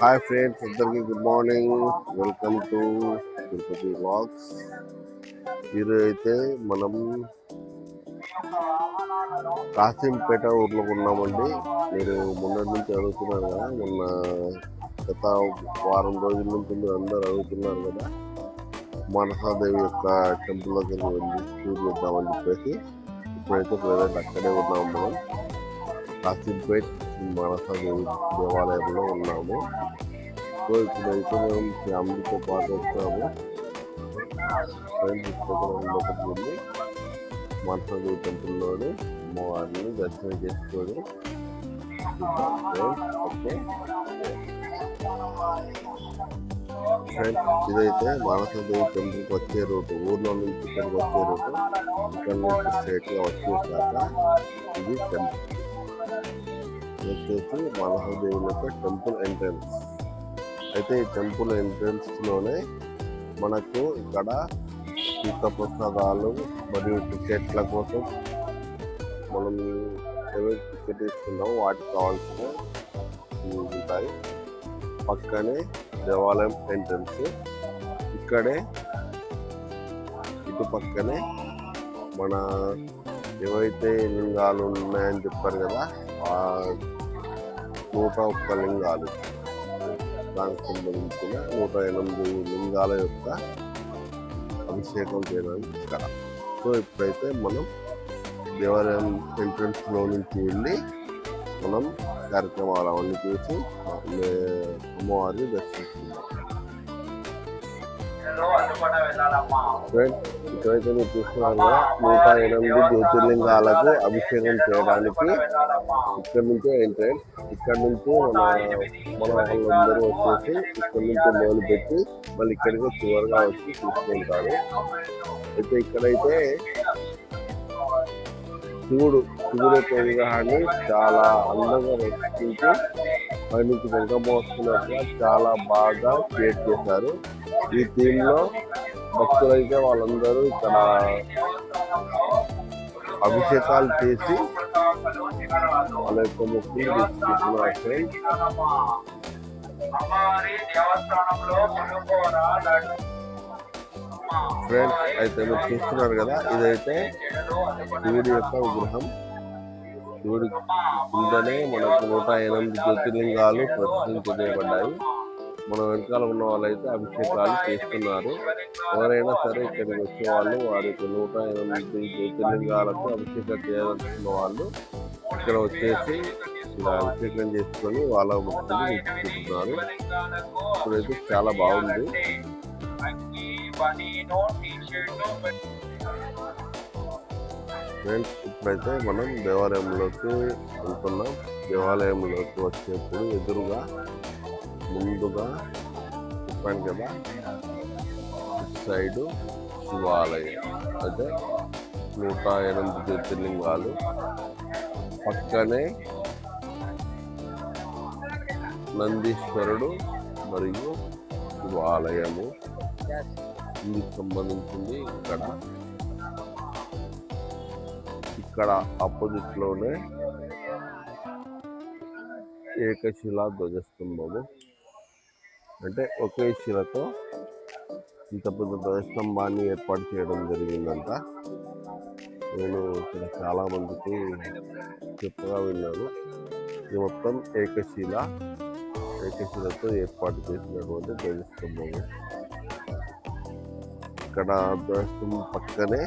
Hi friends, అందరికీ good morning. Welcome to Tirupati vlogs. ఈరోజు అయితే మనం కాసింపేట ఊర్లో ఉన్నామండి. మీరు మొన్నటి నుంచి అడుగుతున్నారు కదా, మొన్న గత వారం రోజుల నుంచి మీరు అందరూ అడుగుతున్నారు కదా, మనసాదేవి యొక్క టెంపుల్ దగ్గరికి వెళ్ళి టూర్ చేద్దామని చెప్పేసి. ఇప్పుడైతే ప్రజెంట్ అక్కడే ఉన్నాము. మనం కాసింపేట మనసాదేవి దేవాలయంలో ఉన్నాము. సో ఇప్పుడైతే మేము ఫ్యామిలీతో పాటు వచ్చాము. ఫ్రెండ్స్ లోపలికి వెళ్ళి మనసాదేవి టెంపుల్లోని అమ్మవారిని దర్శనం చేసుకొని ఓకే ఫ్రెండ్స్, ఇదైతే మనసాదేవి టెంపుల్కి వచ్చే రూట్. ఊర్లో నుంచి ఇక్కడికి వచ్చే రూట్. ఇక్కడ నుంచి స్ట్రైట్గా వచ్చేసాక ఇది టెంపుల్ వచ్చేసి మనసాదేవి యొక్క టెంపుల్ ఎంట్రన్స్. అయితే ఈ టెంపుల్ ఎంట్రన్స్ లోనే మనకు ఇక్కడ తీర్థప్రసాదాలు మరియు టికెట్ల కోసం మనం ఏవైతే టికెట్ తీసుకున్నామో వాటికి కావాల్సిన ఉంటాయి. పక్కనే దేవాలయం ఎంట్రన్స్. ఇక్కడే ఇటు పక్కనే మన ఏవైతే లింగాలు ఉన్నాయని చెప్పారు కదా, ఆ 101 లింగాలు, దానికి సంబంధించిన 108 లింగాల యొక్క అభిషేకం చేయడానికి ఇక్కడ. సో ఇప్పుడైతే మనం దేవాలయం ఎంట్రన్స్ లో నుంచి వెళ్ళి మనం కార్యక్రమాలు అవన్నీ చూసి అమ్మవారిని దర్శిస్తున్నాం. ఇక్కడైతే మీరు చూస్తున్నారు కదా, 108 జ్యోతిర్లింగాలకు అభిషేకం చేయడానికి ఇక్కడ నుంచే ఎంట్రెన్స్. ఇక్కడ నుంచి మన వాళ్ళందరూ వచ్చేసి ఇక్కడ నుంచి మొదలు పెట్టి మళ్ళీ ఇక్కడికి చివరిగా వచ్చి తీసుకుంటారు. అయితే ఇక్కడైతే శివుడు యొక్క విగ్రహాన్ని చాలా అందంగా రక్షించి పైనుంచి వెంకమోస్తున్నట్టుగా చాలా బాగా క్రియేట్ చేశారు. ఈ థీమ్ లో భక్తులైతే వాళ్ళందరూ ఇక్కడ అభిషేకాలు చేసి వాళ్ళ యొక్క మొక్కులు తీసుకుంటున్నారు. ఫ్రెండ్స్, అయితే మీరు చూస్తున్నారు కదా, ఇదైతే శివుడి యొక్క విగ్రహం. శివుడి కిందనే మనకు 108 జ్యోతిర్లింగాలు ప్రతిష్ఠించబడ్డాయి. మన వెనకాల ఉన్న వాళ్ళైతే అభిషేకాలు చేస్తున్నారు. ఎవరైనా సరే ఇక్కడికి వచ్చే వాళ్ళు వారికి 108 జ్యోతిర్లింగాలకు అభిషేకం చేయాలనుకున్న వాళ్ళు ఇక్కడ వచ్చేసి ఇలా అభిషేకం చేసుకొని వాళ్ళ భక్తులు తీసుకుంటున్నారు. ఇప్పుడైతే చాలా బాగుంది. ఫ్రెండ్స్, ఇప్పుడైతే మనం దేవాలయంలోకి వెళ్తున్నాం. దేవాలయంలోకి వచ్చేప్పుడు ఎదురుగా ముందుగా చెప్పాను కదా, ఇటు సైడు శివాలయం, అయితే 108 జ్యోతిర్లింగాలు, పక్కనే నందీశ్వరుడు మరియు శివాలయము. ఇందుకు సంబంధించింది ఇక్కడ ఆపోజిట్ లోనే ఏకశిలా ధ్వజస్తంభము. అంటే ఒకే శిలతో ఇంత పెద్ద ధ్వజస్తంభాన్ని ఏర్పాటు చేయడం జరిగిందంట. నేను ఇక్కడ చాలా మందికి చెప్పగా విన్నాను. ఇది మొత్తం ఏకశిలతో ఏర్పాటు చేసినటువంటి ధ్వజస్తంభము. ఇక్కడ ధ్వజస్తంభం పక్కనే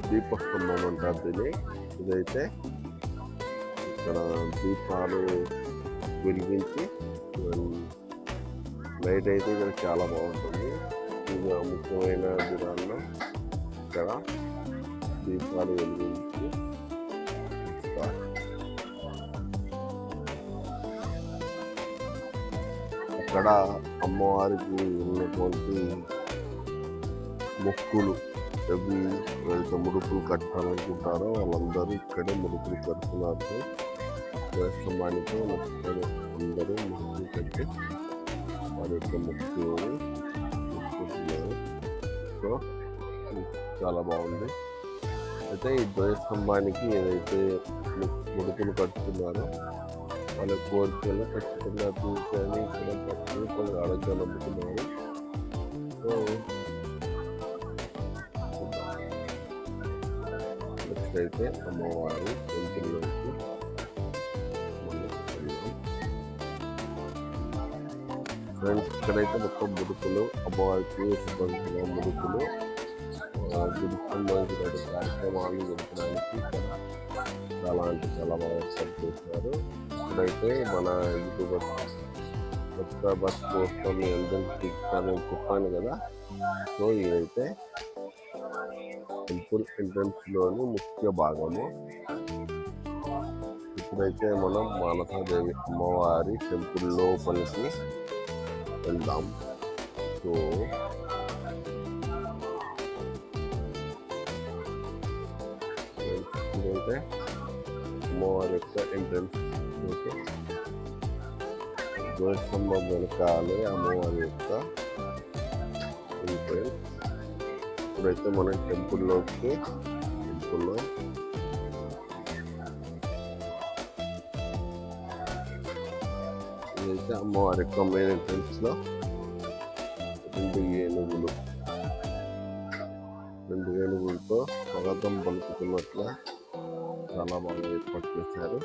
దీపస్తంభం అంటారు దీన్ని. ఇదైతే ఇక్కడ దీపాలు వెలిగించి లైట్ అయితే ఇక్కడ చాలా బాగుంటుంది. ఇది ముఖ్యమైన దినాల్లో ఇక్కడ దీపాలు వెలిగించి ఇస్తారు. ఇక్కడ అమ్మవారికి ఉన్నటువంటి మొక్కులు, అవి ఎవరైతే ముడుపులు కట్టాలనుకుంటారో వాళ్ళందరూ ఇక్కడే ముడుపులు కడుతున్నారు. స్తంభానికి అందరూ ముడుపులు కట్టి వారి యొక్క మొక్కులు తీసుకుంటున్నారు. సో చాలా బాగుంది. అయితే ఈ ధ్వజస్తంభానికి ఏదైతే ముడుపులు కట్టుతున్నారో వాళ్ళ కోరికలు ఖచ్చితంగా తీర్చని ఇక్కడ ప్రతి ఒక్కరు ఆరోగ్యం నమ్ముతున్నారు. సో నెక్స్ట్ అయితే అమ్మవారి టెంపుల్లోకి ఫ్రెండ్స్, ఇక్కడైతే మొత్తం ముడుపులు అమ్మవారికి సంబంధించిన ముడుపులు గుడికి సంబంధించిన కార్యక్రమాలు జరపడానికి ఇక్కడ చాలా అంటే చాలా బాగా ఏర్పాటు చేశారు. ఇక్కడైతే మన యూట్యూబర్ సబ్స్క్రైబర్స్ కోసం మీ అందరికీ నేను చెప్పాను కదా. సో ఇదైతే టెంపుల్ ఎంట్రన్స్ లోని ముఖ్య భాగము. ఇప్పుడైతే మనం మానసాదేవి అమ్మవారి టెంపుల్ లోపలికి వెళ్దాం. సో ఇదైతే అమ్మవారి యొక్క ఎంట్రన్స్. ఓకే, ధ్వజస్తంభం వెనకాలే అమ్మవారి యొక్క ఎంట్రన్స్. ఇప్పుడైతే మనం టెంపుల్లోకి వెళ్తున్నాం. ఇదైతే అమ్మవారి యొక్క మెయిన్ ఎంట్రన్స్ లో రెండు ఏనుగులతో స్వాగతం పలుకుతున్నట్ల చాలా బాగా ఏర్పాటు చేశారు.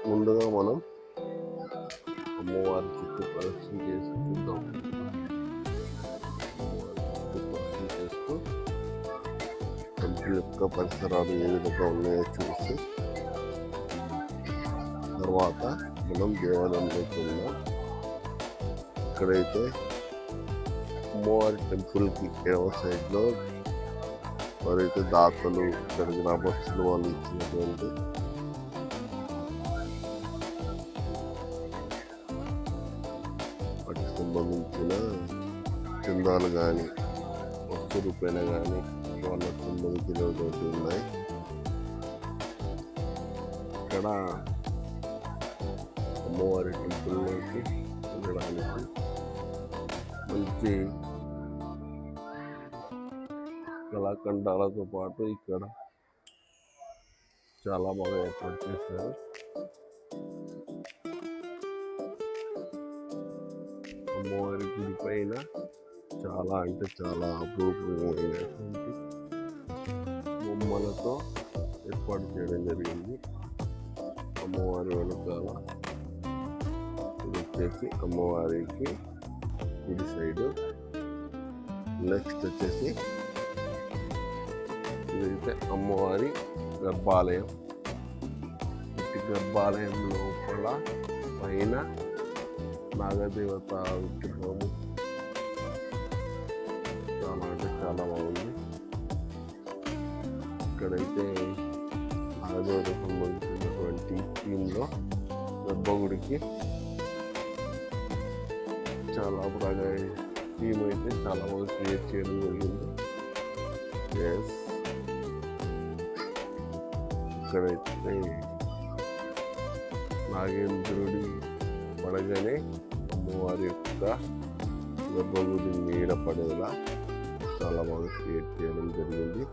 ముందుగా మనం అమ్మవారి చుట్టూ ప్రదక్షిణ చేసి చూద్దాం. ప్రదక్షిణ చేస్తూ టెంపుల్ యొక్క పరిసరాలు ఏ విధంగా ఉన్నాయో చూసి తర్వాత మనం దేవాలయంలోకి వెళ్దాం. ఇక్కడైతే అమ్మవారి టెంపుల్కి ఎడమ సైడ్లో ఎవరైతే దాతలు ఇక్కడ గ్రామస్తులు వాళ్ళు ఇచ్చినటువంటి వాటికి సంబంధించిన చందాలు కానీ వస్తు రూపాయన కానీ వాళ్ళకి సంబంధించినటువంటి ఉన్నాయి. ఇక్కడ అమ్మవారి టెంపుల్లోకి వెళ్ళడానికి మంచి కళాఖండాలతో పాటు ఇక్కడ చాలా బాగా ఏర్పాటు చేశారు. అమ్మవారి గుడి పైన చాలా అంటే చాలా అపూర్వమైనటువంటి బొమ్మలతో ఏర్పాటు చేయడం జరిగింది. అమ్మవారి వెనకాల ఇది వచ్చేసి అమ్మవారికి కుడి సైడు. నెక్స్ట్ వచ్చేసి ఇదైతే అమ్మవారి గర్భాలయం. ఈ గర్భాలయం లోపల పైన నాగదేవత విగ్రహము చాలా అంటే చాలా బాగుంది. ఇక్కడైతే నాగదేవత సంబంధించినటువంటి థీమ్లో గర్భగుడికి చాలా బాగా థీమ్ అయితే చాలా బాగా క్రియేట్ చేయడం జరిగింది. ఎస్, ఇక్కడైతే నాగేంద్రుడి పడగానే అమ్మవారి యొక్క గర్భగుడి నీడ పడేలా చాలా బాగా క్రియేట్ చేయడం జరిగింది.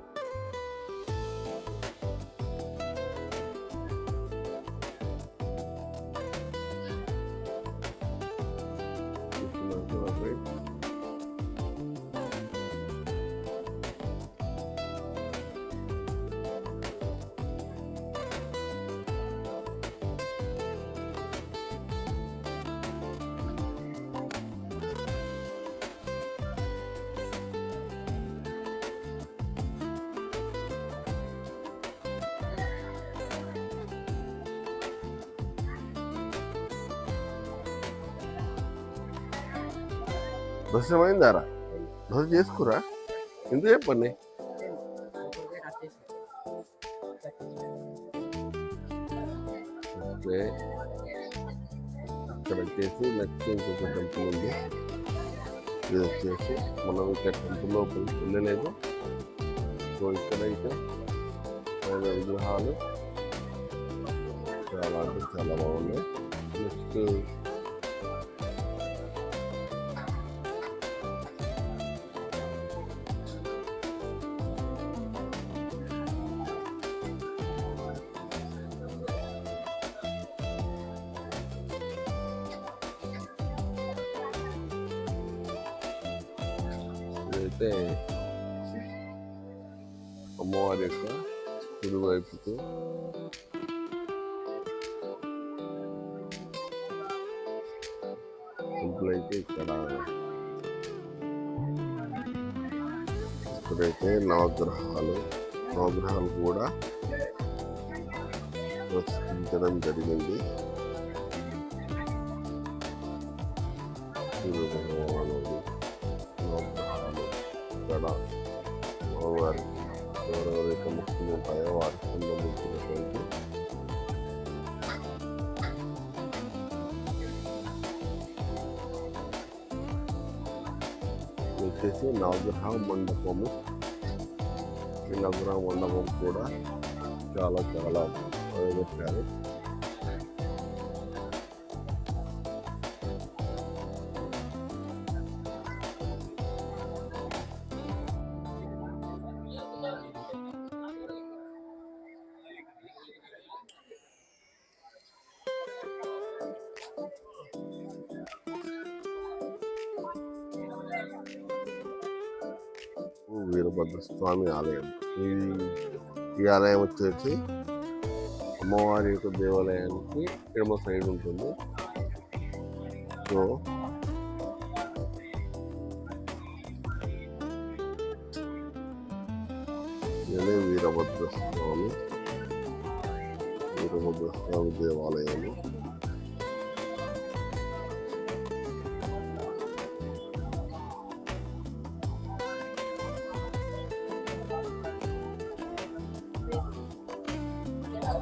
దర్శనమైందారా? దర్శనం చేసుకురా, ఎందుకు చెప్పండి. ఓకే, ఇక్కడ వచ్చేసి నెక్స్ట్ ఇంకొక టెంపుల్ ఉంది. ఇది వచ్చేసి మనం ఇక్కడ టెంపుల్ లోపలికి వెళ్ళలేదు. సో ఇక్కడైతే విగ్రహాలు చాలా అంటే చాలా బాగున్నాయి. నెక్స్ట్ ఇదైతే అమ్మవారి యొక్క కుడివైపుకు టెంపుల్ అయితే ఇక్కడైతే నవగ్రహాలు కూడా ప్రతిష్ఠించడం జరిగింది. నవగ్రహాలు ఇక్కడ అమ్మవారి ఎవరెవరైతే ముఖ్యంగా ఉంటాయో వారికి సంబంధించినటువంటి వచ్చేసి నవగ్రహ మండపము. ఈ నవగ్రహ మండపం కూడా చాలా పెట్టారు. వీరభద్ర స్వామి ఆలయం. ఈ ఆలయం వచ్చేసి అమ్మవారి యొక్క దేవాలయానికి ఎడమ సైడ్ ఉంటుంది. సో ఇదే వీరభద్ర స్వామి దేవాలయము.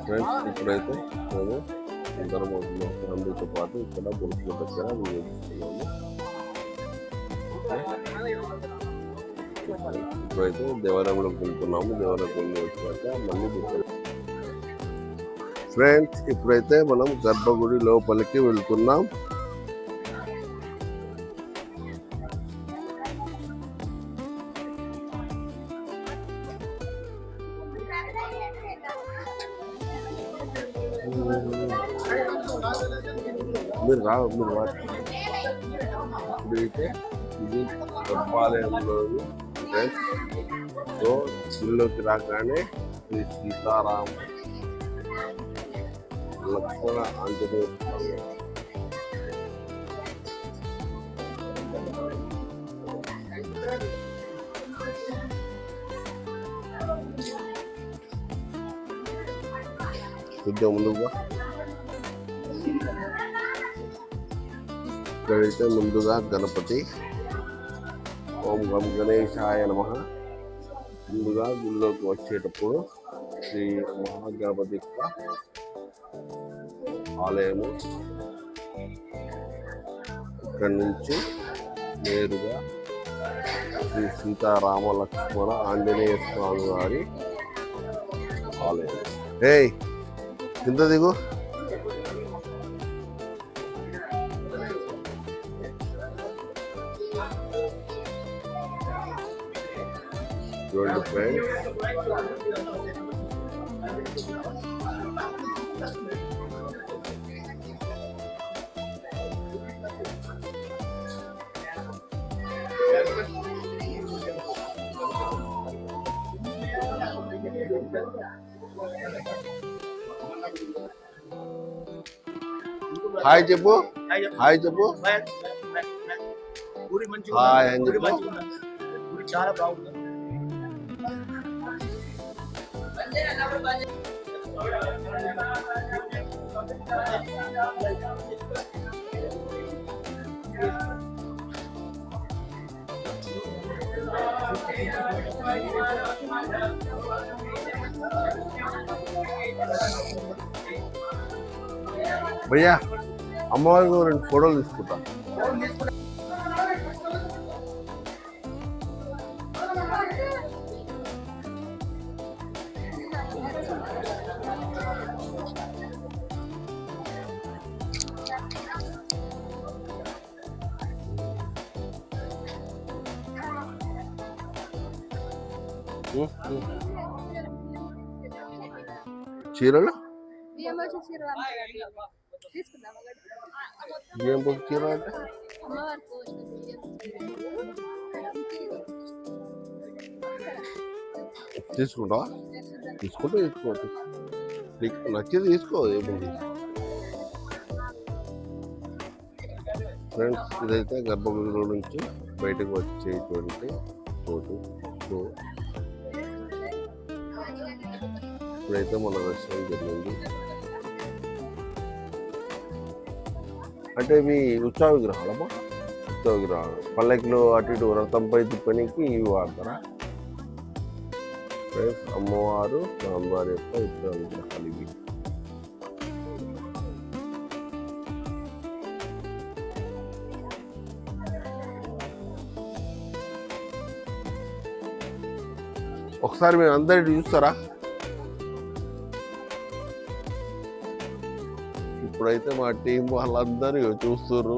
ఫ్రెండ్స్, ఇప్పుడైతే మేము అందరం ఫ్యామిలీతో పాటు ఇక్కడ గురుకుల దగ్గర వినియోగిస్తున్నాము. ఇప్పుడైతే దేవాలయంలోకి వెళ్తున్నాము. దేవాలయంకి వెళ్ళి వచ్చాక మళ్ళీ ఫ్రెండ్స్, ఇప్పుడైతే మనం గర్భగుడి లోపలికి వెళ్తున్నాం. మీరు ఇప్పుడైతే ఇది గర్భాలయంలోని సో ఇల్లుకి రాగానే శ్రీ సీతారామ లక్ష్మణ ఆంజనేయ స్వామి కొద్దిగా ముందుగా ఇక్కడైతే ముందుగా గణపతి. ఓం గం గణేశాయ నమః. ముందుగా గుళ్ళోకి వచ్చేటప్పుడు శ్రీ మహాగణపతి ఆలయము. ఇక్కడి నుంచి నేరుగా శ్రీ సీతారామ లక్ష్మణ ఆంజనేయ స్వామి వారి ఆలయం. ఏయ్ కింద దిగు. చూడండి ఫ్రెండ్స్, హాయ్ చెప్పు. హాయ్ చెప్పు. హాయ్ అని చెప్పు. చాలా బాగుంది. భయ్యా అమ్మవారికి 2 ఫోటోలు తీసుకుంటా. చీరలు ఏం చీర అంటే తీసుకుంటావా? తీసుకుంటే తీసుకోవచ్చు. నీకు నచ్చింది తీసుకో, ఏముంది. ఫ్రెండ్స్, ఇదైతే గర్భగుడిలో నుంచి బయటకు వచ్చేటువంటి చోటు. సో ఇప్పుడైతే మన దర్శనం జరిగింది. అంటే ఇవి ఉత్సవ విగ్రహాలమ్మా? ఉత్సవ విగ్రహాలు పల్లెకిలో అటు ఇటు రథంపై తిప్పనికి ఇవి వాడతారా? ఫ్రెండ్స్, అమ్మవారు స్వామివారి యొక్క ఉత్సవ విగ్రహాలు ఇవి. ఒకసారి మీరు అందరి చూస్తారా? ఇప్పుడైతే మా టీం వాళ్ళందరూ చూస్తుర్రు.